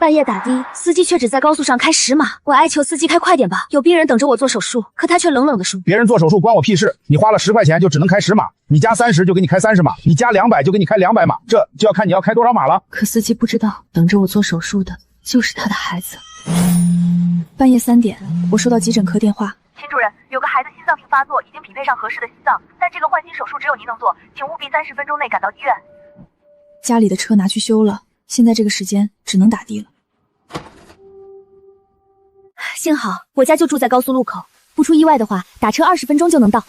半夜打的，司机卻只在高速上開10碼。我哀求司機開快點吧，有病人等着我做手術，可他卻冷冷地說：別人做手術關我屁事，你花了10塊錢就只能開10碼，你加30就給你開30碼，你加200就給你開200碼，這就要看你要開多少碼了。可司機不知道，等着我做手術的就是他的孩子。半夜3點，我收到急診科電話。秦主任，有個孩子心臟病發作，已經匹配上合適的心臟，但這個換心手術只有您能做，請務必30分鐘內趕到醫院。家裡的車拿去修了，現在這個時間只能打的了。幸好我家就住在高速路口，不出意外的話，打車20分鐘就能到。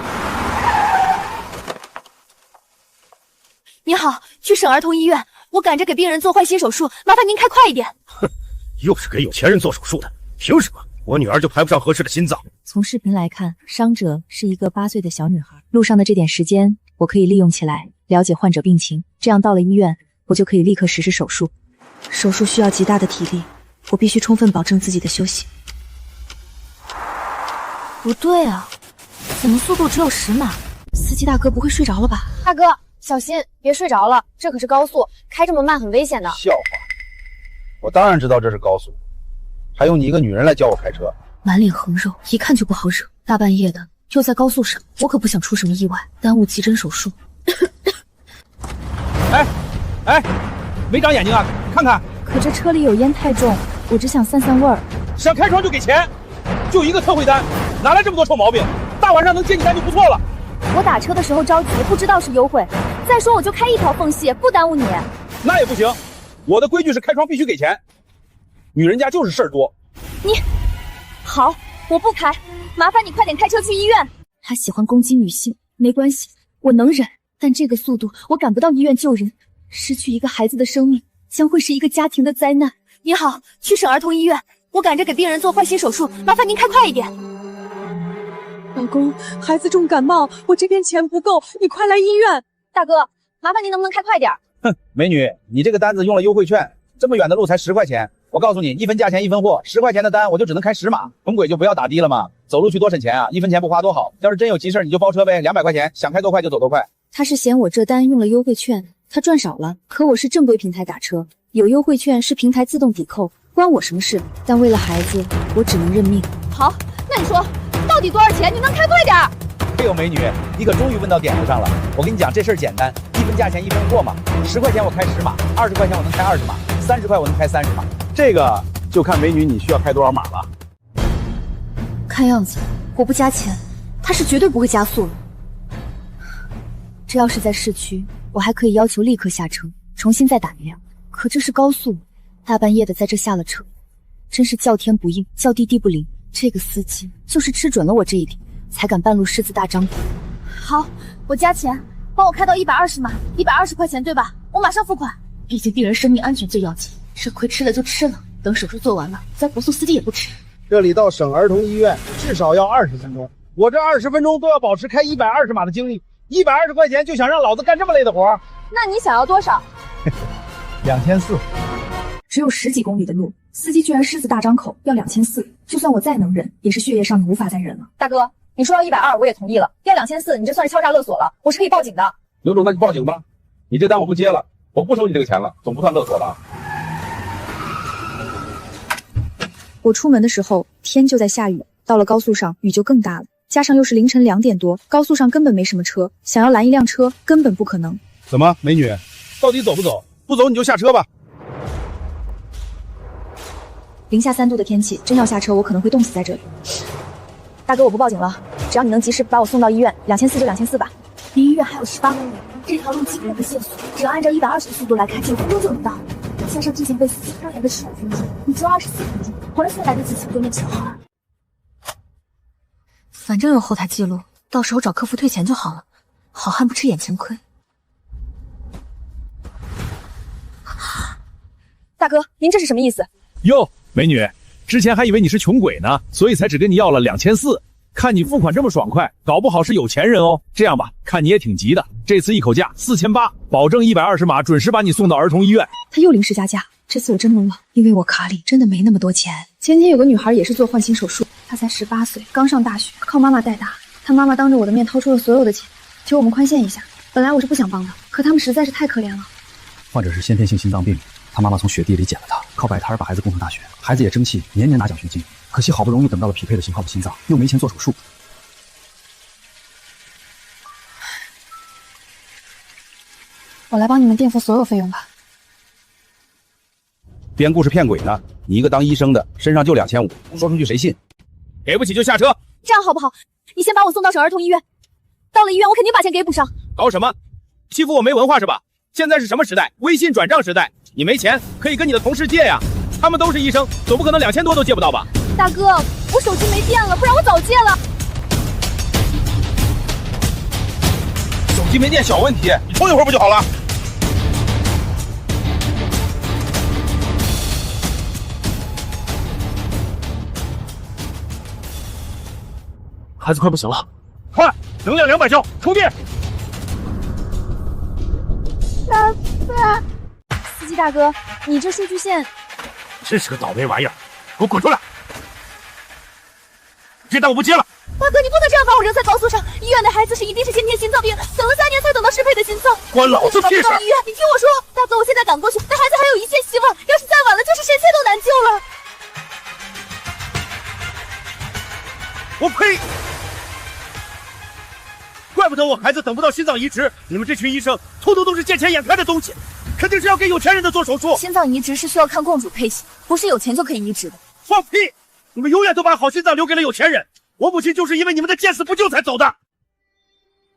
你好，去省兒童醫院，我趕着給病人做換心手術，麻煩您開快一點。哼，又是給有錢人做手術的，憑什么我女兒就排不上合適的心臟？從視頻來看，傷者是一個8歲的小女孩。路上的這點時間，我可以利用起來了解患者病情，這樣到了醫院，我就可以立刻實施手術。手術需要極大的體力，我必須充分保證自己的休息。不對啊，怎麼速度只有10碼？司機大哥不會睡着了吧？大哥，小心別睡着了，這可是高速，開這麼慢很危險的。笑話，我當然知道這是高速，還用你一個女人來教我開車？滿臉橫肉，一看就不好惹。大半夜的，又在高速上，我可不想出什麼意外，耽誤急診手術。哎，沒長眼睛啊，看看。可這車裡有煙太重，我只想散散味兒。想開窗就給錢，就一個特惠單，哪來這麼多臭毛病？大晚上能接你單就不錯了。我打車的時候着急，不知道是優惠。再說我就開一條縫隙，不耽誤你。那也不行，我的規矩是開窗必須給錢。女人家就是事兒多。你好，我不開，麻煩你快點開車去醫院。他喜歡攻擊女性，沒關係，我能忍。但這個速度，我趕不到醫院救人。失去一個孩子的生命，將會是一個家庭的災難。你好，去省兒童醫院，我趕着給病人做換心手術，麻煩您開快一點。老公，孩子重感冒，我這邊錢不夠，你快來醫院。大哥，麻煩您能不能開快點？哼，美女，你這個單子用了優惠券，這麼遠的路才10塊錢。我告訴你，一分價錢一分貨，10塊錢的單我就只能開10碼，甭鬼就不要打的了嘛。走路去多省錢啊，1分錢不花多好。要是真有急事你就包車唄，200塊錢，想開多快就走多快。他是嫌我這單用了優惠券，他賺少了。可我是正規平台打車，有優惠券是平台自動抵扣，關我什麼事？但為了孩子，我只能認命。好，那你說到底多少錢？你能開快點？哎呦，美女，你可終於問到點子上了。我跟你講，這事兒簡單，一分價錢一分貨嘛。10塊錢我開10碼，20塊錢我能開20碼，30塊我能開30碼。這個就看美女你需要開多少碼了。看樣子我不加錢，他是絕對不會加速了。這要是在市區，我還可以要求立刻下車，重新再打一輛。可這是高速，大半夜的在這下了車，真是叫天不應，叫地地不靈。這個司機就是吃準了我這一點，才敢半路獅子大張口。好，我加錢，幫我開到120碼，120塊錢對吧？我馬上付款。畢竟病人生命安全最要緊，這虧吃了就吃了，等手術做完了再投訴司機也不遲。這裡到省兒童醫院至少要20分鐘，我這20分鐘都要保持開120碼的精力，120塊錢就想讓老子幹這麼累的活？那你想要多少？2400。只有10幾公里的路，司機居然獅子大張口要2400，就算我再能忍，也是血液上的無法再忍了。大哥，你說要120我也同意了，要2400你这算是敲詐勒索了，我是可以報警的。刘总，那你報警吧，你這單我不接了，我不收你這個錢了，總不算勒索了。我出門的時候天就在下雨，到了高速上雨就更大了，加上又是凌晨2點多，高速上根本沒什麼車，想要攔一輛車根本不可能。怎麼，美女，到底走不走？不走你就下車吧。零下3度的天氣，真要下車我可能會凍死在這裡。大哥，我不報警了，只要你能及時把我送到醫院，2400就2400吧。離醫院還有18公里，這條路基本的限速，只要按照120的速度來開，9分鐘就能到。加上之前被司機拖延的15分鐘，你只有24分鐘，完全來得及請對面請好了。反正有後台記錄，到時候找客服退錢就好了。好漢不吃眼前虧。大哥，您這是什麼意思？喲，美女，之前還以為你是窮鬼呢，所以才只跟你要了2400。看你付款這麼爽快，搞不好是有錢人哦。這樣吧，看你也挺急的，這次一口價4800，保證120碼準時把你送到兒童醫院。他又臨時加價，這次我真懵了，因為我卡裡真的沒那麼多錢。前天有個女孩也是做換心手術，她才18歲，剛上大學，靠媽媽帶大。她媽媽當着我的面掏出了所有的錢，求我們寬限一下。本來我是不想幫的，可他們實在是太可憐了。患者是先天性心臟病，他媽媽從雪地裡撿了他，靠擺攤把孩子供上大學，孩子也爭氣，年年拿獎學金。可惜好不容易等到了匹配的型號的心臟，又沒錢做手術。我來幫你們墊付所有費用吧。編故事騙鬼呢？你一個當醫生的，身上就2500，說出去誰信？給不起就下車。這樣好不好？你先把我送到省兒童醫院，到了醫院我肯定把錢給補上。搞什麼？欺負我沒文化是吧？現在是什麼時代？微信轉賬時代。你沒錢可以跟你的同事借呀，他們都是醫生，總不可能2000多都借不到吧？大哥，我手機沒電了，不然我早借了。手機沒電小問題，你充一會兒不就好了？孩子快不行了，快，能量200焦，充电。爸，司机大哥，你这数据线真是个倒霉玩意儿，给我滚出来！这单我不接了。大哥，你不能这样把我扔在高速上。医院的孩子是一定是先天心脏病，等了3年才等到适配的心脏。关老子屁事！医院，你听我说，大哥，我现在赶过去，但孩子还有一线希望，要是再晚了，就是神仙都难救了。我呸！怪不得我孩子等不到心脏移植，你们这群医生通通都是见钱眼开的东西，肯定是要给有钱人的做手術。心臟移植是需要看供主配型，不是有錢就可以移植的。放屁！你們永遠都把好心臟留給了有錢人，我母親就是因為你們的見死不救才走的。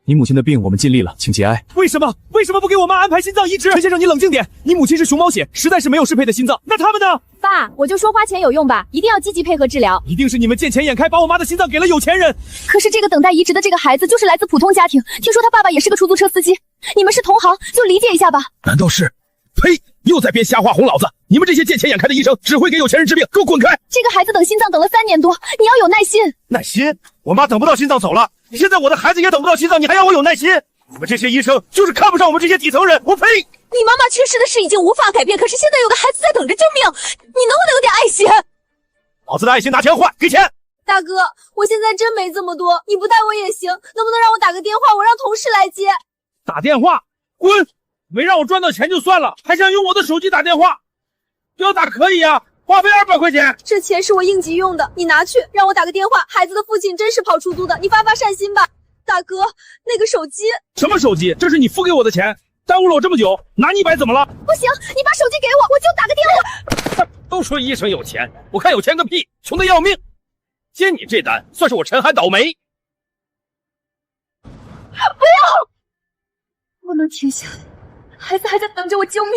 你母親的病我們盡力了，請節哀。為什麼不給我媽安排心臟移植？陳先生，你冷靜點，你母親是熊貓血，實在是沒有適配的心臟，那他們呢？爸，我就說花錢有用吧，一定要積極配合治療。一定是你們見錢眼開，把我媽的心臟給了有錢人。可是這個等待移植的這個孩子就是來自普通家庭，聽說他爸爸也是個出租車司機，你們是同行，就理解一下吧。難道是？呸！又在編瞎話哄老子！你們這些見錢眼開的醫生，只會給有錢人治病，給我滾開！這個孩子等心臟等了3年多，你要有耐心。耐心？我媽等不到心臟走了，現在我的孩子也等不到心臟，你還要我有耐心？你們這些醫生就是看不上我們這些底層人，我呸！你媽媽去世的事已經無法改變，可是現在有個孩子在等着救命，你能不能有點愛心？老子的愛心拿錢換，給錢！大哥，我現在真沒這麼多，你不帶我也行，能不能讓我打個電話，我讓同事來接？打電話？滾！沒讓我賺到錢就算了，還想用我的手機打電話？要打可以啊，花費200塊錢。這錢是我應急用的，你拿去，讓我打個電話。孩子的父親真是跑出租的，你發發善心吧。大哥，那個手機……什麼手機？這是你付給我的錢，耽誤了我這麼久，拿你100怎麼了？不行，你把手機給我，我就打個電話。都說醫生有錢，我看有錢個屁，窮得要命。接你這單，算是我陳寒倒霉。不要！不能停下來，孩子還在等着我救命。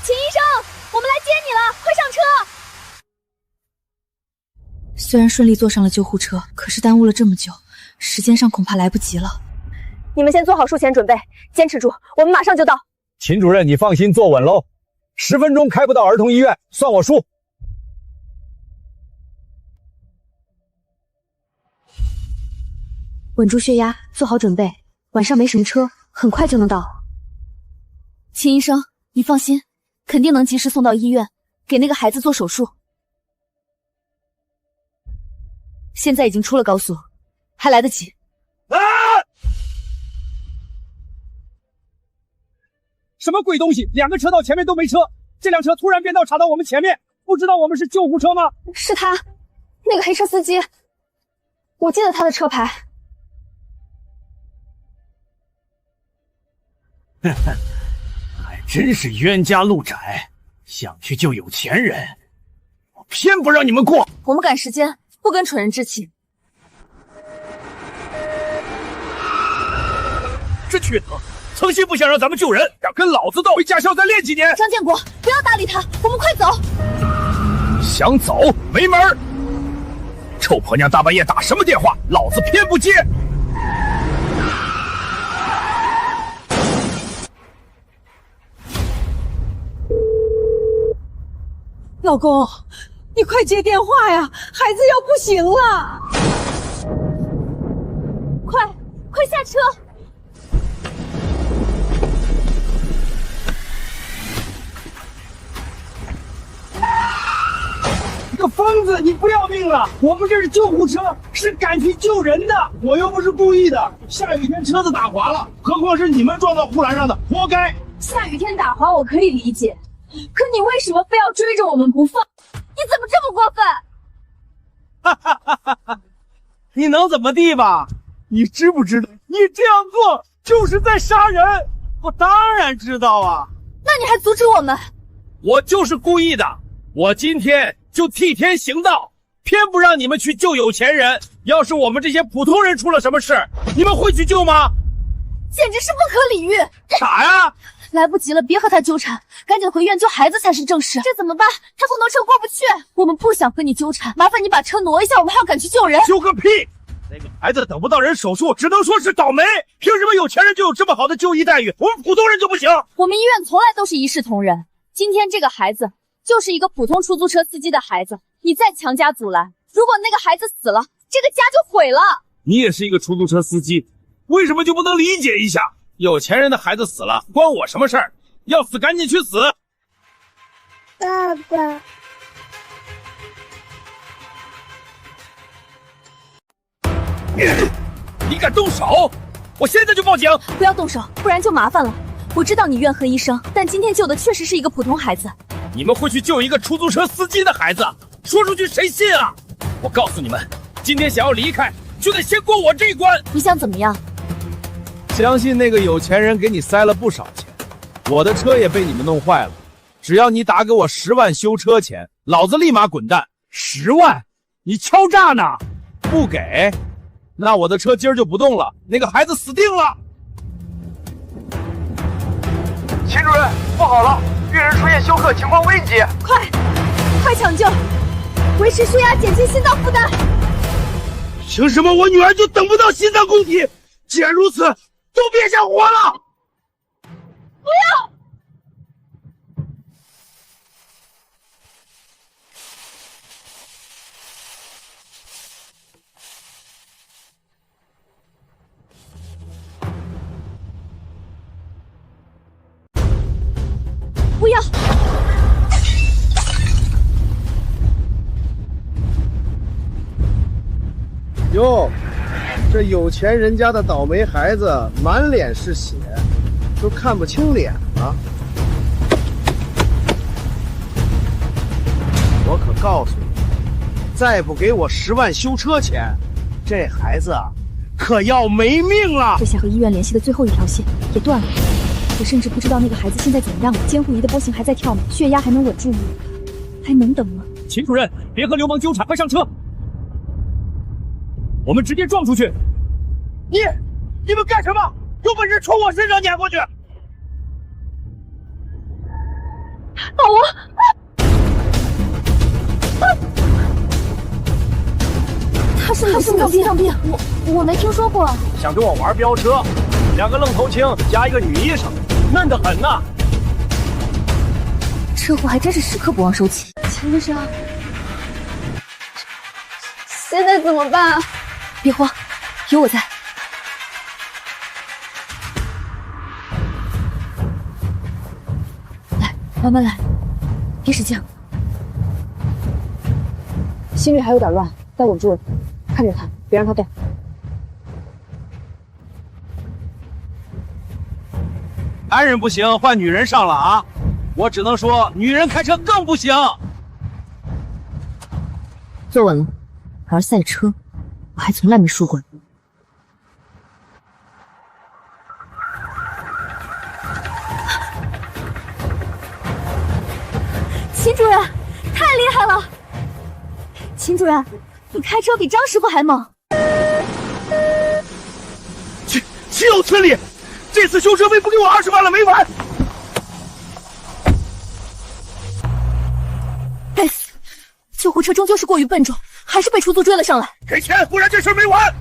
秦醫生，我們來接你了，快上車。雖然順利坐上了救護車，可是耽誤了這麼久，時間上恐怕來不及了。你們先做好術前準備，堅持住，我們馬上就到。秦主任，你放心，坐穩嘍。10分鐘開不到兒童醫院，算我輸。穩住血壓，做好準備。晚上沒什麼車，很快就能到。秦醫生，你放心，肯定能及時送到醫院，給那個孩子做手術。現在已經出了高速，還來得及。什麼鬼東西？2個車道前面都沒車，這輛車突然變道插到我們前面，不知道我們是救護車嗎？是他，那個黑車司機，我記得他的車牌。呵呵，還真是冤家路窄，想去救有錢人，我偏不讓你們過。我們趕時間，不跟蠢人置氣。這缺德！曾心不想讓咱們救人，要跟老子鬥，回駕校再練幾年。張建國，不要搭理他，我們快走。想走沒門兒！臭婆娘大半夜打什麼電話，老子偏不接。老公，你快接電話呀，孩子要不行了。快下車。個瘋子，你不要命了？我們這是救護車，是趕去救人的，我又不是故意的。下雨天車子打滑了，何況是你們撞到護欄上的，活該。下雨天打滑我可以理解，可你為什麼非要追着我們不放？你怎麼這麼過分？哈哈哈哈哈！你能怎麼地吧？你知不知道，你這樣做就是在殺人？我當然知道啊。那你还阻止我们？我就是故意的，我今天就替天行道，偏不让你們去救有錢人。要是我們這些普通人出了什麼事，你們會去救嗎？簡直是不可理喻！傻呀！來不及了，別和他糾纏，趕緊回院救孩子才是正事。這怎麼辦？他不能車過不去，我們不想和你糾纏，麻煩你把車挪一下，我們還要趕去救人。救個屁！那個孩子等不到人手術，只能說是倒霉。憑什麼有錢人就有這麼好的就醫待遇，我們普通人就不行？我們醫院從來都是一視同仁。今天這個孩子就是一個普通出租車司機的孩子，你再強加阻攔，如果那個孩子死了，這個家就毀了。你也是一個出租車司機，為什麼就不能理解一下？有錢人的孩子死了，關我什麼事兒？要死趕緊去死！爸爸，你敢动手，我現在就報警！不要動手，不然就麻煩了。我知道你怨恨醫生，但今天救的確實是一個普通孩子。你們會去救一個出租車司機的孩子？說出去誰信啊？我告訴你們，今天想要離開，就得先過我這一關。你想怎麼樣？相信那個有錢人給你塞了不少錢，我的車也被你們弄壞了。只要你打給我10萬修車錢，老子立馬滾蛋。10萬？你敲詐呢？不給，那我的車今兒就不動了，那個孩子死定了。秦主任，不好了，病人出現休克，情況危急，快搶救，維持血壓，減輕心臟負擔。憑什麼我女兒就等不到心臟供體？既然如此，都別想活了！不要！不要！哟，这有錢人家的倒霉孩子滿臉是血，都看不清臉了。我可告訴你，再不給我10萬修車錢，這孩子可要沒命了。這下和醫院聯繫的最後一條線也斷了。我甚至不知道那個孩子現在怎麼樣了，監護儀的波形還在跳嗎？血壓還能穩住嗎？還能等嗎？秦主任，別和流氓糾纏，快上車！我們直接撞出去！你們幹什麼？有本事從我身上碾過去！老吳，他是心臟病，我沒聽說過。想跟我玩飆車，2個愣頭青加一個女醫生，嫩得很吶！車禍還真是時刻不忘收起。秦醫生，現在怎麼辦？別慌，有我在。來，慢慢來，別使勁。心率還有點亂，再穩住了，看着他，別讓他動。男人不行，換女人上了啊！我只能說，女人開車更不行。坐穩了，玩賽車，我還從來沒輸過。秦主任，太厲害了！秦主任，你開車比張師傅還猛。豈有此理！這次修車費不給我20萬了，沒完！該死！救護車終究是過於笨重，還是被出租追了上來。給錢，不然這事沒完！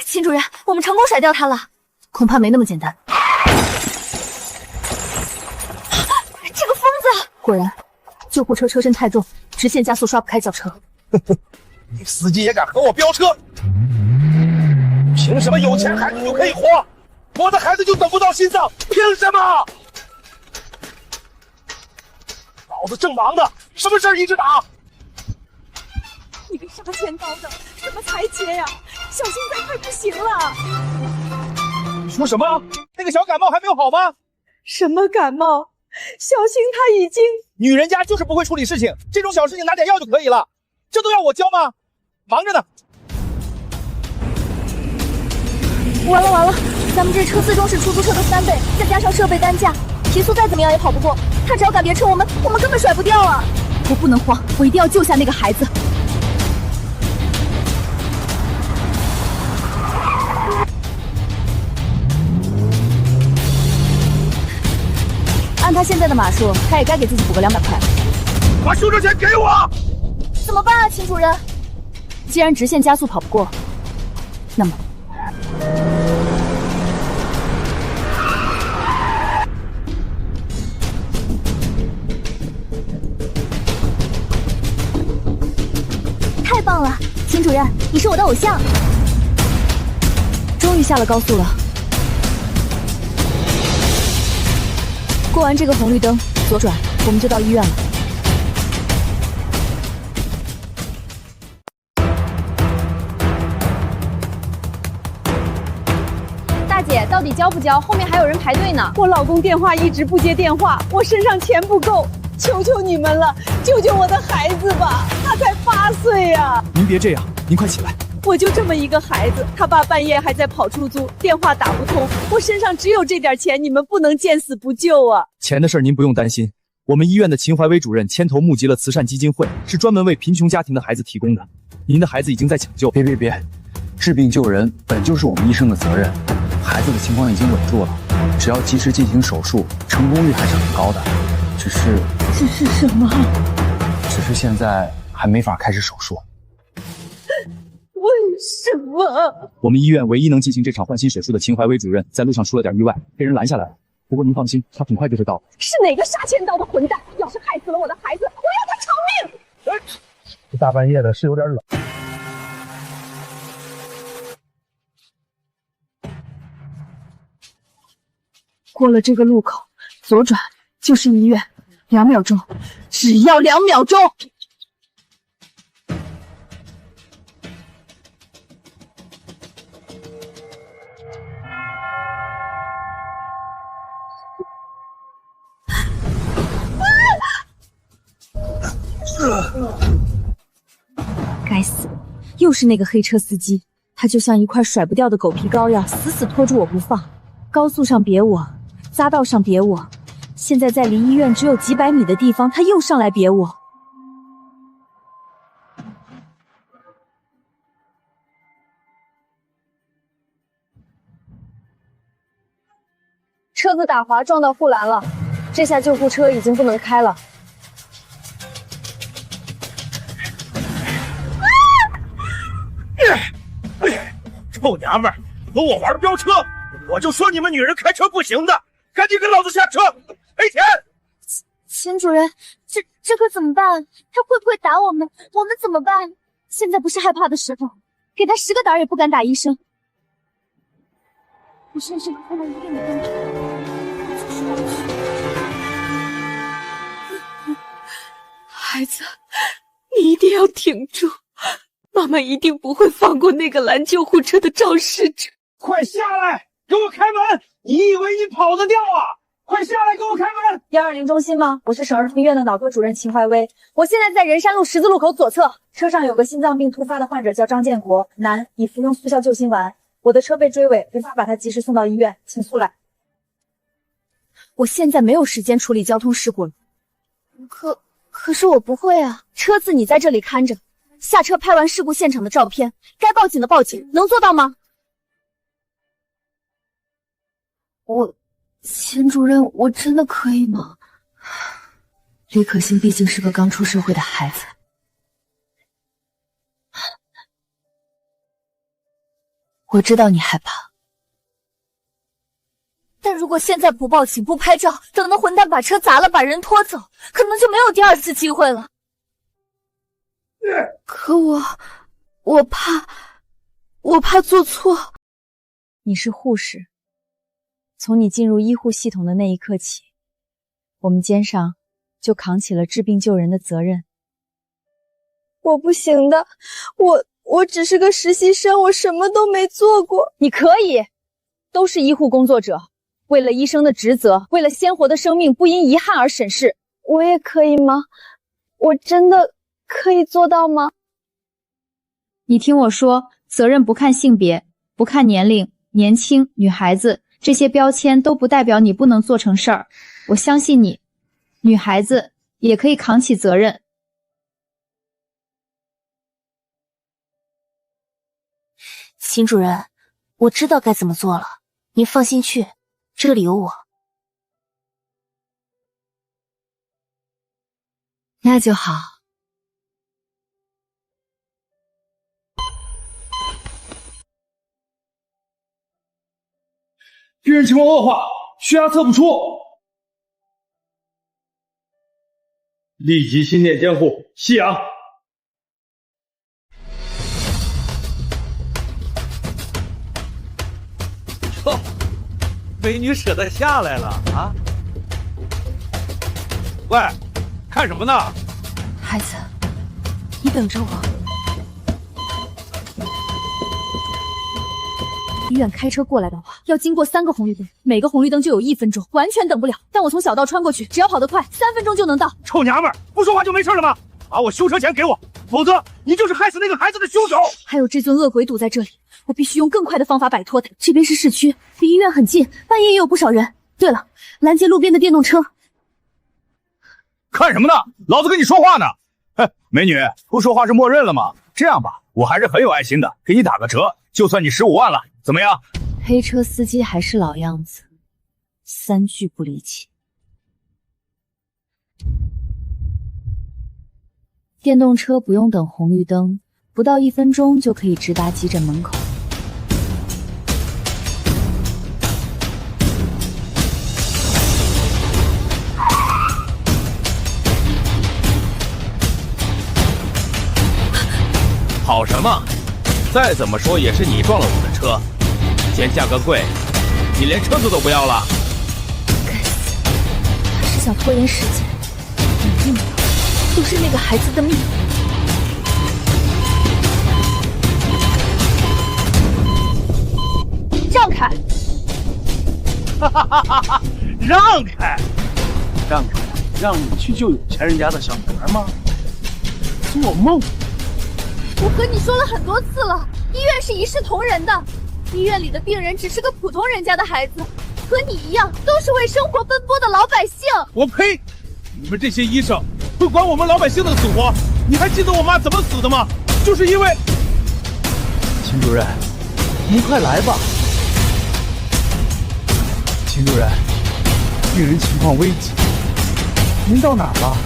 秦主任，我們成功甩掉他了，恐怕沒那麼簡單。這個瘋子！果然，救護車車身太重，直線加速刷不開轎車。你司機也敢和我飆車？憑什麼有錢孩子就可以活，我的孩子就等不到心臟？憑什麼？老子正忙呢，什么事儿一直打？你个杀千刀的，怎么才接呀？小心再快不行了！你说什么？那个小感冒还没有好吗？什么感冒？小新他已经……女人家就是不会处理事情，这种小事情拿点药就可以了，这都要我教吗？忙着呢。完了完了，咱们这车最终是出租车的3倍，再加上设备单价，提速再怎么样也跑不过。他只要敢别车，我们根本甩不掉啊！我不能慌，我一定要救下那个孩子。按他现在的码数，他也该给自己补個200塊。把修车钱給我！怎麼辦啊，秦主任？既然直線加速跑不過，那麼……太棒了，秦主任，你是我的偶像。終於下了高速了。過完這個紅綠燈，左轉，我們就到醫院了。大姐，到底交不交？後面還有人排隊呢。我老公電話一直不接電話，我身上錢不夠，求求你們了，救救我的孩子吧，他才8歲呀！您別這樣，您快起來。我就這麼一個孩子，他爸半夜還在跑出租，電話打不通，我身上只有這點錢，你們不能見死不救啊！錢的事兒您不用擔心，我們醫院的秦懷薇主任牽頭募集了慈善基金會，是專門為貧窮家庭的孩子提供的。您的孩子已經在搶救。別，治病救人本就是我們醫生的責任，孩子的情況已經穩住了，只要及時進行手術，成功率還是很高的。只是什麼？只是現在還沒法開始手術。為什麼？我們醫院唯一能進行這場換心手術的秦懷薇主任在路上出了點意外，被人攔下來了。不過您放心，他很快就會到。是哪個殺千刀的混蛋？要是害死了我的孩子，我要他償命！這大半夜的是有點冷。過了這個路口，左轉就是醫院，2秒鐘，只要2秒鐘。該死，又是那個黑車司機，他就像一塊甩不掉的狗皮膏藥，死死拖住我不放。高速上別我，匝道上別我，現在在離醫院只有幾百米的地方，他又上來別我。車子打滑撞到護欄了，這下救護車已經不能開了。臭娘們兒，和我玩飆車，我就說你們女人開車不行的，趕緊跟老子下車，賠錢！秦主任，這可怎麼辦？他會不會打我們？我們怎麼辦？現在不是害怕的時候，給他10個膽也不敢打醫生。我甚至不能一定的跟着，就是要去。孩子，你一定要挺住。媽媽一定不會放過那個攔救護車的肇事者。快下來，給我開門！你以為你跑得掉啊？快下來，給我開門！120中心嗎？我是省兒童醫院的腦科主任秦懷薇，我現在在仁山路十字路口左側，車上有個心臟病突發的患者叫張建國，男，已服用速效救心丸。我的車被追尾，無法把他及時送到醫院，請速來。我現在沒有時間處理交通事故了。可是我不會啊，車子你在這裡看着。下車拍完事故現場的照片，該報警的報警，能做到嗎？秦主任，我真的可以嗎？李可欣畢竟是個剛出社會的孩子，我知道你害怕，但如果現在不報警不拍照，等那混蛋把車砸了把人拖走，可能就沒有第2次機會了。可我怕做錯。你是護士，從你進入醫護系統的那一刻起，我們肩上就扛起了治病救人的責任。我不行的，我只是个實習生，我什麼都沒做過。你可以，都是醫護工作者，為了醫生的職責，為了鮮活的生命，不因遺憾而審視。我也可以嗎？我真的可以做到嗎？你聽我說，責任不看性別，不看年齡，年輕、女孩子，這些標籤都不代表你不能做成事兒。我相信你，女孩子也可以扛起責任。秦主任，我知道該怎麼做了，您放心去，這裡有我。那就好。病人情況惡化，血壓測不出，立即心電監護，吸氧。喲，美女舍得下來了啊！喂，看什麼呢？孩子，你等着我。醫院開車過來的話，要經過3個紅綠燈，每個紅綠燈就有1分鐘，完全等不了。但我從小道穿過去，只要跑得快，3分鐘就能到。臭娘們兒，不說話就沒事了嗎？把我修車錢給我，否則你就是害死那個孩子的兇手。還有這尊惡鬼堵在這裡，我必須用更快的方法擺脫它。這邊是市區，離醫院很近，半夜也有不少人。對了，攔截路邊的電動車。看什麼呢？老子跟你說話呢。哼，美女，不說話是默認了嗎？這樣吧，我還是很有愛心的，給你打個折，就算你15萬了，怎麼樣？黑車司機還是老樣子，3句不離奇。電動車不用等紅綠燈，不到1分鐘就可以直達急診門口。跑什麼？再怎麼說也是你撞了我的車，嫌價格貴，你連車子都不要了？該死，他是想拖延時間，你命都是那個孩子的命。讓開！哈哈哈哈哈！讓開！讓開！讓你去救有錢人家的小孩嗎？做夢！我和你說了很多次了，醫院是一視同仁的，醫院裡的病人只是個普通人家的孩子，和你一樣，都是為生活奔波的老百姓。我呸！你們這些醫生會管我們老百姓的死活？你還記得我媽怎麼死的嗎？就是因為……秦主任，您快來吧。秦主任，病人情況危急，您到哪兒了？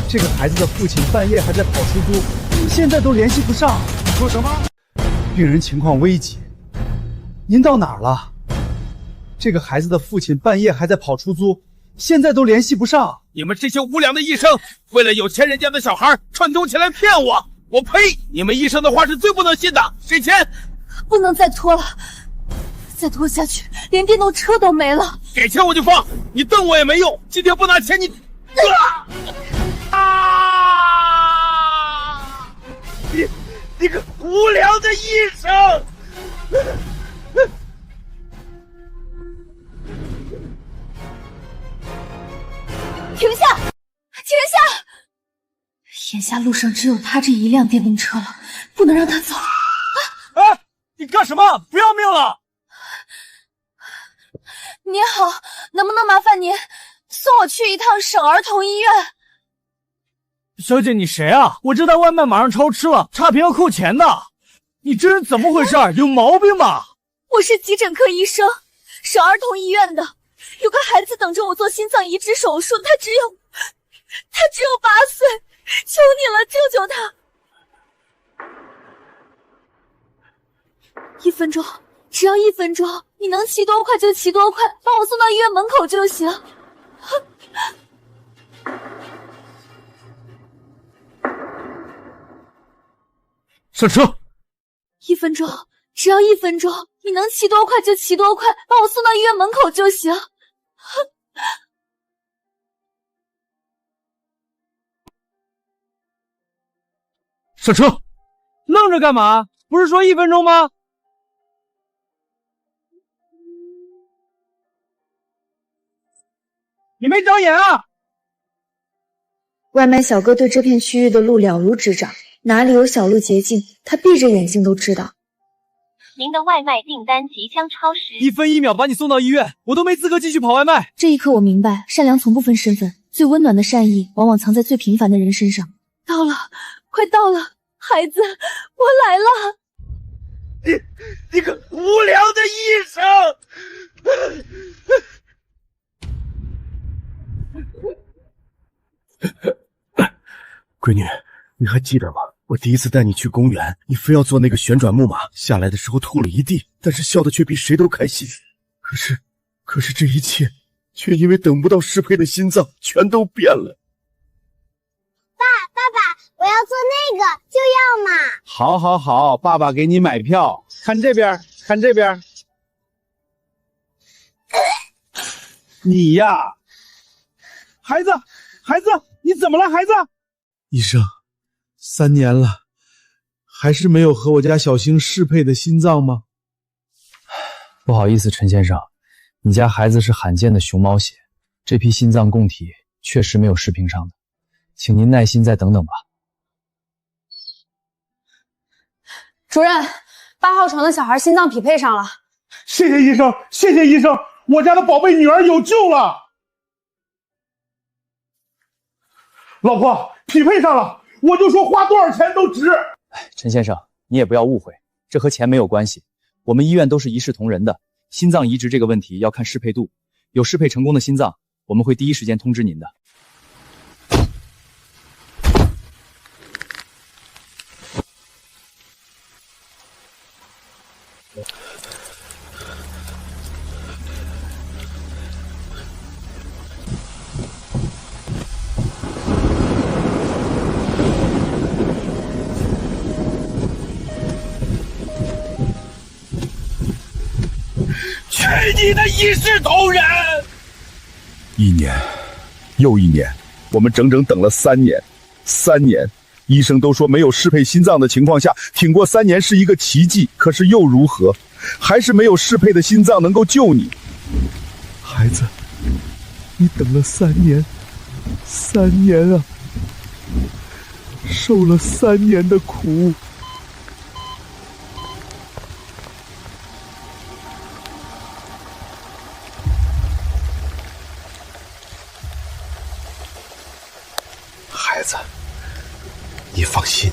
這個孩子的父親半夜還在跑出租，現在都聯繫不上。說什麼？病人情況危急，您到哪兒了？這個孩子的父親半夜還在跑出租，現在都聯繫不上。你們這些無良的醫生，為了有錢人家的小孩串通起來騙我！我呸！你們醫生的話是最不能信的。給錢！不能再拖了，再拖下去，連電動車都沒了。給錢我就放，你瞪我也沒用。今天不拿錢你……你個無良的醫生！停下！停下！眼下路上只有他這一輛電動車了，不能讓他走。哎，你幹什麼？不要命了！您好，能不能麻煩您送我去一趟省兒童醫院？小姐，你誰啊？我這袋外賣馬上超吃了，差評要扣錢的。你這人怎麼回事？有毛病吧？我是急診科醫生，省兒童醫院的，有個孩子等着我做心臟移植手術，他只有8歲，求你了，救救他！1分鐘，只要1分鐘，你能騎多快就騎多快，把我送到醫院門口就行。上車。1分鐘，只要1分鐘，你能騎多快就騎多快，把我送到醫院門口就行。上車！愣着干嘛？不是说1分钟吗？你没长眼啊！外卖小哥对这片区域的路了如指掌，哪里有小路捷徑，他闭着眼睛都知道。您的外卖订单即将超时，1分1秒把你送到医院，我都没资格继續跑外卖。这一刻我明白，善良从不分身份，最温暖的善意往往藏在最平凡的人身上。到了，快到了，孩子，我来了。你个无良的医生！闺女，你还记得吗？我第一次带你去公园，你非要坐那个旋轉木馬，下來的時候吐了一地，但是笑的卻比誰都開心。可是這一切，卻因為等不到適配的心臟，全都變了。爸爸，我要做那個，就要嘛。好，好，好，爸爸給你買票。看這邊，看這邊。你呀，孩子，你怎麼了，孩子？醫生，3年了，還是沒有和我家小星適配的心臟嗎？不好意思，陳先生，你家孩子是罕見的熊貓血，這批心臟供體確實沒有適拼上的，請您耐心再等等吧。主任，8號床的小孩心臟匹配上了。謝謝醫生，謝謝醫生，我家的寶貝女兒有救了。老婆，匹配上了，我就說花多少錢都值。陳先生，你也不要誤會，這和錢沒有關係。我們醫院都是一視同仁的，心臟移植這個問題要看適配度，有適配成功的心臟，我們會第一時間通知您的。去你的一視同仁！1年，又1年，我們整整等了3年。3年，醫生都說沒有適配心臟的情況下，挺過3年是一個奇蹟。可是又如何？還是沒有適配的心臟能夠救你。孩子，你等了3年，3年啊，受了3年的苦。孩子，你放心，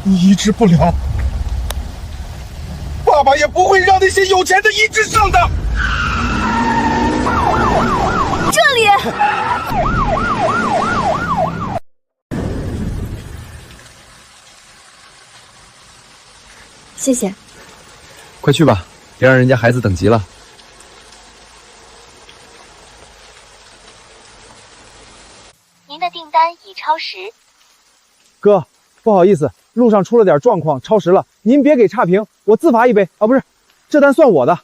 你移植不了，爸爸也不會讓那些有錢的移植上的。這裡，謝謝。快去吧，別讓人家孩子等急了。您的訂單已超時。哥，不好意思，路上出了點狀況，超時了，您別給差評，我自罰1杯啊，不是，這單算我的。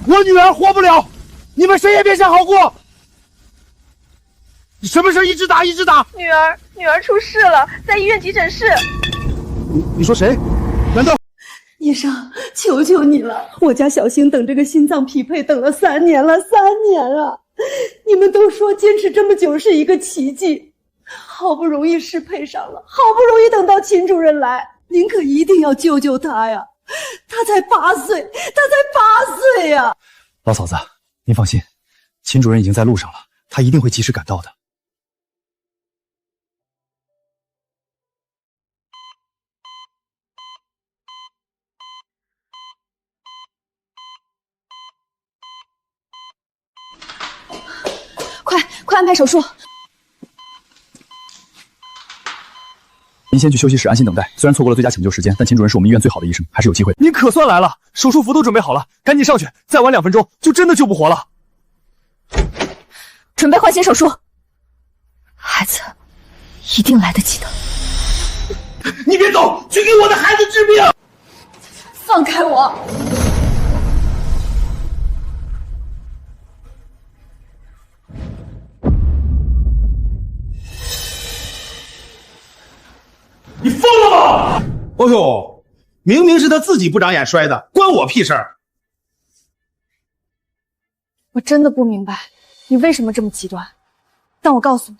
我女兒活不了，你們誰也別想好過。什麼事一直打一直打。女兒出事了，在醫院急診室。你說誰？難道？醫生，求求你了，我家小星等這個心臟匹配等了3年了，3年啊！你們都說堅持這麼久是一個奇蹟，好不容易適配上了，好不容易等到秦主任來，您可一定要救救他呀！他才8歲，他才8歲呀！老嫂子，您放心，秦主任已經在路上了，他一定會及時趕到的。快安排手術！您先去休息室安心等待。雖然錯過了最佳搶救時間，但秦主任是我們醫院最好的醫生，還是有機會。您可算來了，手術服都準備好了，趕緊上去，再晚2分鐘就真的救不活了。準備換心手術，孩子一定來得及的。你別走，去給我的孩子治病！放開我！哦呦，明明是他自己不长眼摔的，关我屁事儿！我真的不明白你为什么这么极端，但我告诉你，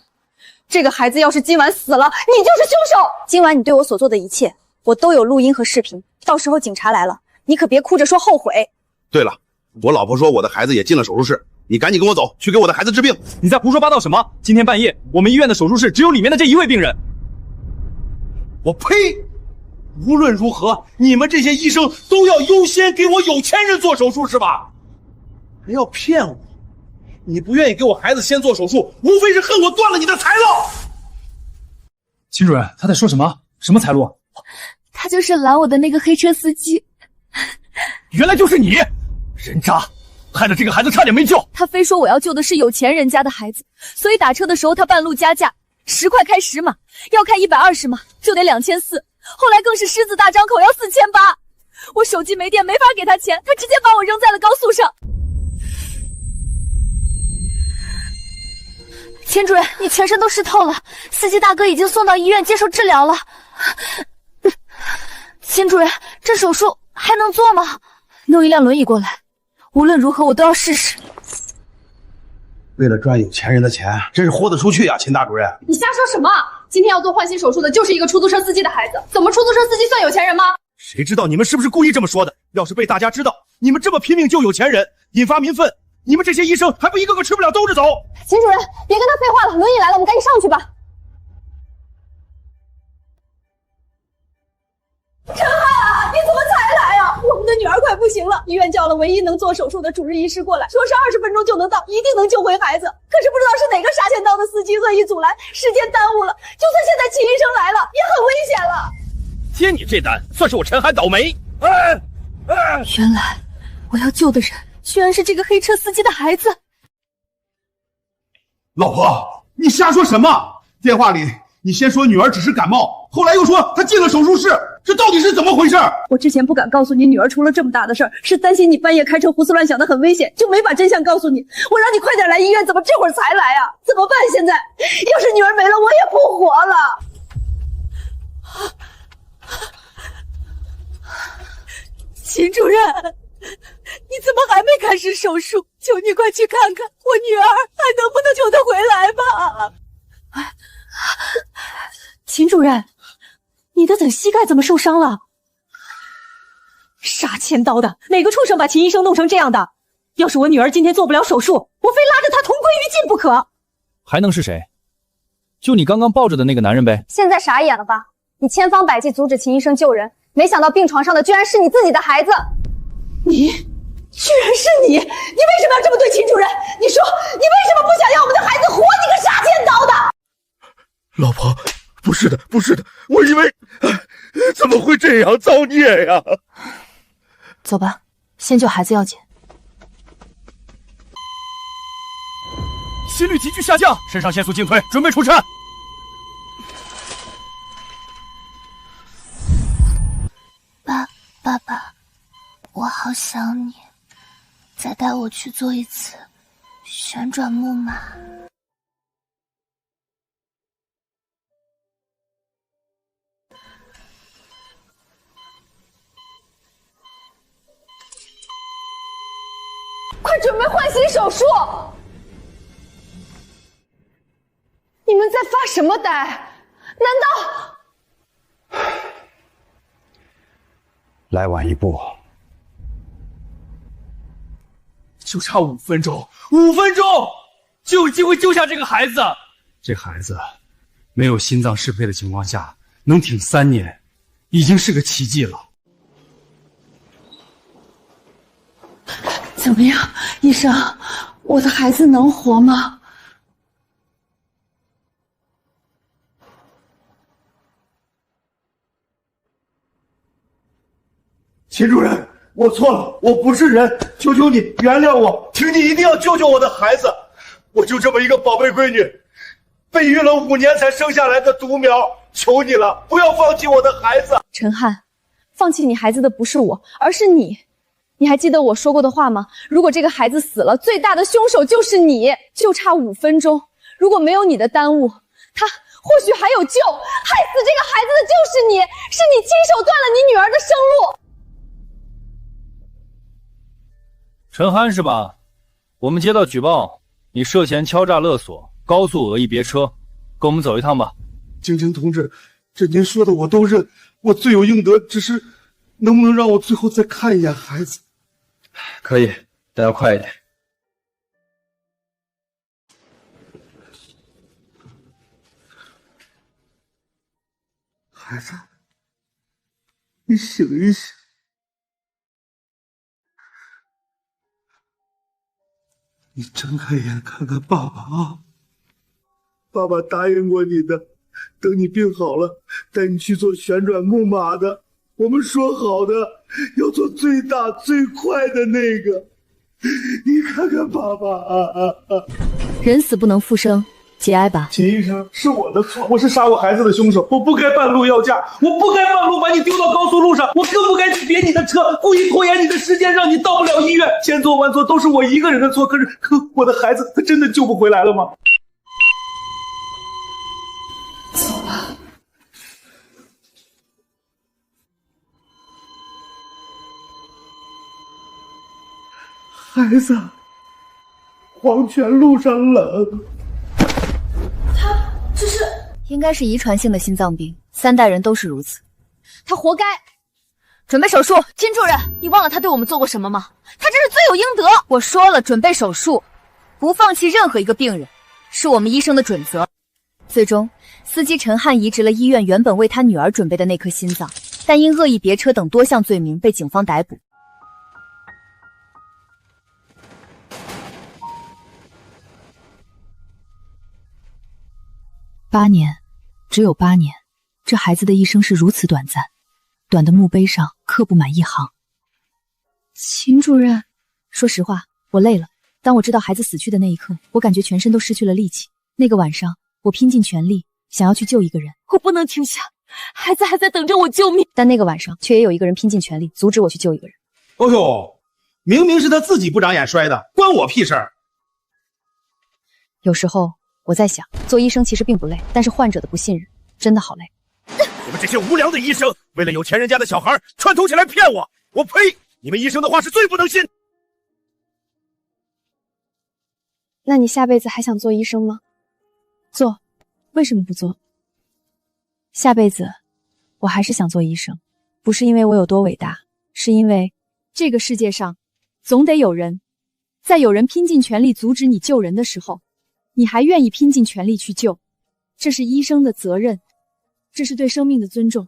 这个孩子要是今晚死了，你就是凶手。今晚你对我所做的一切，我都有录音和视频，到时候警察来了，你可别哭着说后悔。对了，我老婆说我的孩子也进了手术室，你赶紧跟我走，去给我的孩子治病。你在胡说八道什么？今天半夜，我们医院的手术室只有里面的这一位病人。我呸！无论如何，你们这些医生都要优先给我有钱人做手术是吧？还要骗我？你不愿意给我孩子先做手術，無非是恨我斷了你的財路。秦主任，他在說什麼？什麼財路？他就是攔我的那個黑車司機。原來就是你，人渣，害得這個孩子差點沒救。他非說我要救的是有錢人家的孩子，所以打車的時候他半路加價，10塊開10碼，要開120碼就得2400，後來更是獅子大張口要4800。我手機沒電，沒法給他錢，他直接把我扔在了高速上。秦主任，你全身都濕透了，司機大哥已經送到醫院接受治療了。秦主任，這手術還能做嗎？弄一輛輪椅過來，無論如何我都要試試。為了賺有錢人的錢，真是豁得出去啊，秦大主任！你瞎說什麼？今天要做換心手術的就是一個出租車司機的孩子，怎麼出租車司機算有錢人嗎？誰知道你們是不是故意這麼說的？要是被大家知道你們這麼拼命救有錢人，引發民憤，你們這些醫生還不一個個吃不了兜着走？秦主任，別跟他廢話了，輪椅來了，我們趕緊上去吧。陳漢，你怎麼才來啊？我們的女兒快不行了，醫院叫了唯一能做手術的主治醫師過來，說是20分鐘就能到，一定能救回孩子。可是不知道是哪個殺千刀的司機惡意阻攔，時間耽誤了。就算現在秦醫生來了，也很危險了。接你這單，算是我陳寒倒霉。原來我要救的人，居然是這個黑車司機的孩子。老婆，你瞎說什麼？電話裡你先說女兒只是感冒，後來又說她進了手術室，這到底是怎麼回事？我之前不敢告訴你女兒出了這麼大的事兒，是擔心你半夜開車胡思亂想的很危險，就沒把真相告訴你。我讓你快點來醫院，怎麼這會兒才來啊？怎麼辦現在？要是女兒沒了，我也不活了。秦主任，你怎麼還沒開始手術？求你快去看看我女兒還能不能救她回來吧。秦主任，你的怎膝蓋怎麼受傷了？殺千刀的，哪個畜生把秦醫生弄成這樣的？要是我女兒今天做不了手術，我非拉着她同歸於盡不可。還能是誰？就你剛剛抱着的那個男人唄。現在傻眼了吧？你千方百計阻止秦醫生救人，沒想到病床上的居然是你自己的孩子。你居然是你！你為什麼要這麼對秦主任？你說你為什麼不想要我們的孩子活？你個殺千刀的！老婆，不是的，不是的，我以為怎麼會這樣造孽呀？走吧，先救孩子要緊。心率急劇下降，腎上腺素進退，準備出產。爸爸，我好想你，再帶我去做一次旋轉木馬。快準備換心手術！你們在發什麼呆？難道……來晚一步，就差5分鐘，5分鐘就有機會救下這個孩子。這孩子沒有心臟適配的情況下能挺3年，已經是個奇蹟了。怎麼樣，醫生，我的孩子能活嗎？秦主任，我錯了，我不是人，求求你原諒我，請你一定要救救我的孩子，我就這麼一個寶貝閨女，備孕了5年才生下來的獨苗，求你了，不要放棄我的孩子。陳漢，放棄你孩子的不是我，而是你。你還記得我說過的話嗎？如果這個孩子死了，最大的兇手就是你，就差5分鐘，如果沒有你的耽誤，他或许還有救。害死這個孩子的就是你，是你親手斷了你女兒的生路。陈憨是吧？我们接到舉報，你涉嫌敲詐勒索、高速訛意別車，跟我們走一趟吧。晶晶同志，這您說的我都認，我罪有應得，只是能不能讓我最後再看一眼孩子？可以，但要快一點。孩子，你醒一醒。你睁開眼看看爸爸啊！爸爸答應過你的，等你病好了，帶你去做旋轉木馬的。我們說好的，要做最大最快的那個。你看看爸爸啊！人死不能復生，節哀吧。秦醫生，是我的錯，我是殺我孩子的兇手，我不該半路要價，我不該半路把你丟到高速路上，我更不該去別你的車，故意拖延你的時間，讓你到不了醫院。千錯萬錯都是我一個人的錯，可我的孩子他真的救不回來了嗎？走吧。孩子，黄泉路上冷。这是应该是遺傳性的心臟病，3代人都是如此。他活該。準備手術，金主任，你忘了他對我們做過什麼嗎？他這是罪有應得。我說了，準備手術，不放棄任何一個病人，是我們醫生的準則。最終，司機陳漢移植了醫院原本為他女兒準備的那顆心臟，但因惡意別車等多項罪名被警方逮捕。8年，只有8年，這孩子的一生是如此短暫，短的墓碑上刻不滿一行。秦主任，說實話，我累了。當我知道孩子死去的那一刻，我感覺全身都失去了力氣。那個晚上，我拼盡全力想要去救一個人，我不能停下，孩子還在等着我救命。但那個晚上，卻也有一個人拼盡全力阻止我去救一個人。哦呦，明明是他自己不長眼摔的，關我屁事兒。有時候我在想，做醫生其實並不累，但是患者的不信任真的好累。你們這些無良的醫生，為了有錢人家的小孩串通起來騙我，我呸！你們醫生的話是最不能信。那你下輩子還想做醫生嗎？做，為什麼不做？下輩子我還是想做醫生，不是因為我有多偉大，是因為這個世界上總得有人，在有人拼盡全力阻止你救人的時候，你還願意拼盡全力去救，這是醫生的責任，這是對生命的尊重。